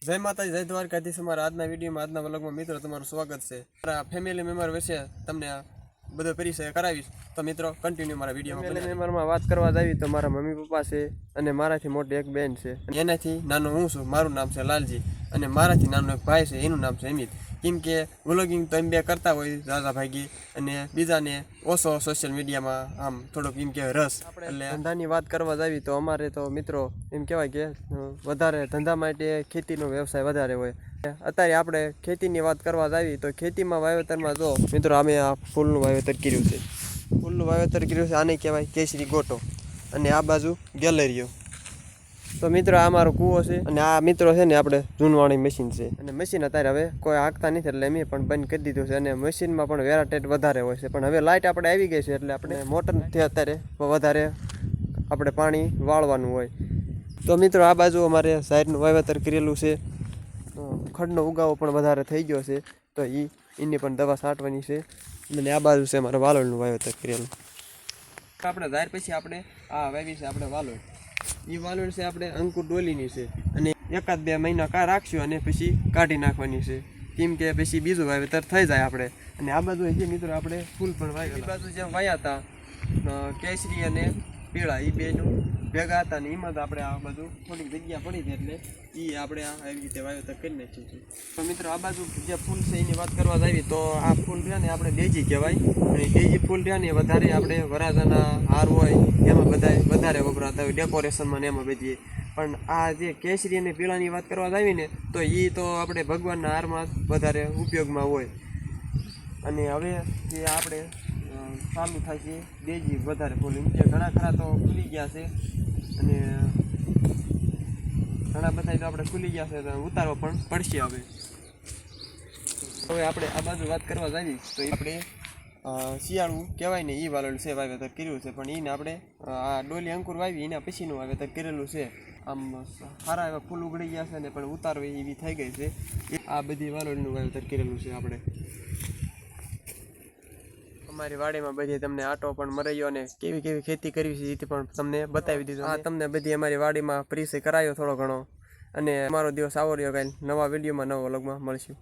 જય માતાજી, જય દ્વારકાધીશ। અમારા આજના વિડીયોમાં, આજના વ્લોગમાં મિત્રો તમારું સ્વાગત છે। મારા ફેમિલી મેમ્બર વિશે તમને બધો પરિચય કરાવીશ, તો મિત્રો કન્ટિન્યુ મારા વિડીયોમાં। ફેમિલી મેમ્બરમાં વાત કરવા જાવી તો મારા મમ્મી પપ્પા છે અને મારાથી મોટી એક બેન છે, એનાથી નાનો હું છું, મારું નામ છે લાલજી, અને મારાથી નાનો એક ભાઈ છે, એનું નામ છે અમિત। કેમ કે વ્લોગિંગ તો એમ બે કરતા હોય દાદા ભાગી, અને બીજાને ઓછો સોશિયલ મીડિયામાં આમ થોડોક એમ કે રસ। એટલે ધંધાની વાત કરવા જાવી તો અમારે તો મિત્રો એમ કહેવાય કે વધારે ધંધા માટે ખેતીનો વ્યવસાય વધારે હોય। અત્યારે આપણે ખેતીની વાત કરવા જાવી તો ખેતીમાં વાવેતરમાં જો મિત્રો અમે આ ફૂલનું વાવેતર કર્યું છે। ફૂલનું વાવેતર કર્યું છે, આને કહેવાય કેસરી ગોટો, અને આ બાજુ ગેલેરીઓ। તો મિત્રો આ મારો કૂવો છે, અને આ મિત્રો છે ને આપણે જૂનવાણી મશીન છે, અને મશીન અત્યારે હવે કોઈ હાંકતા નથી એટલે અમે પણ બંધ કરી દીધું છે। અને મશીનમાં પણ વેરાટેટ વધારે હોય છે, પણ હવે લાઇટ આપણે આવી ગઈ છે એટલે આપણે મોટરથી અત્યારે વધારે આપણે પાણી વાળવાનું હોય। તો મિત્રો આ બાજુ અમારે સાઈડનું વાવેતર કરેલું છે, ખડનો ઉગાવો પણ વધારે થઈ ગયો છે, તો એની પણ દવા છાંટવાની છે। અને આ બાજુ છે અમારે વાલોળનું વાવેતર કરેલું। આપણે ધાર પછી આપણે આ વાવી છે આપણે વાલોળ, એ વાલોળ છે આપણે અંકુર ડોલીની છે, અને એકાદ બે મહિના કા રાખશું અને પછી કાઢી નાખવાની છે, કેમ કે પછી બીજું વાવેતર થઈ જાય આપણે। અને આ બાજુ જે મિત્રો આપણે ફૂલ પણ વાવી, એ બાજુ જેમ વાયા હતા કેસરી અને પીળા, એ બેનું ભેગા હતા ને એમાં તો આપણે આ બધું થોડીક જગ્યા પડી હતી એટલે એ આપણે આવી રીતે વાવેતર કરી નાખ્યું છે। તો મિત્રો આ બાજુ જે ફૂલ છે એની વાત કરવા જાવી તો આ ફૂલ રહ્યા ને આપણે ડેજી કહેવાય, અને ડેજી ફૂલ રહ્યા ને વધારે આપણે વરાજાના હાર હોય એમાં બધા વધારે વપરાતા હોય, ડેકોરેશનમાં ને એમાં બધી। પણ આ જે કેસરી અને પીળાની વાત કરવા જાવી ને તો એ તો આપણે ભગવાનના હારમાં વધારે ઉપયોગમાં હોય। અને હવે જે આપણે ચાલુ થાય છે ડેજી વધારે ફૂલ, એમ કે ઘણા ખરા તો ખુલી ગયા છે, અને ઘણા બધા તો આપણે ખુલી ગયા છે, તો ઉતારવા પણ પડશે હવે। હવે આપણે આ બાજુ વાત કરવા જાવી તો આપણે શિયાળું કહેવાય ને એ વાલોળ છે વાવેતર કર્યું છે, પણ એને આપણે આ ડોલી અંકુર વાવી એના પછીનું વાવેતર કરેલું છે। આમ સારા એવા ફૂલ ઉગડી ગયા છે ને પણ ઉતારવી એવી થઈ ગઈ છે, આ બધી વાલોળનું વાવેતર કરેલું છે આપણે। અમારી વાડીમાં બધી તમને આટો પણ મરાયો અને કેવી કેવી ખેતી કરવી છે એ પણ તમને બતાવી દીધું। આ તમને બધી અમારી વાડીમાં પરિચય કરાયો થોડો ઘણો, અને અમારો દિવસ આવો રહ્યો, કાંઈ નવા વિડીયોમાં નવા વ્લોગમાં મળશું।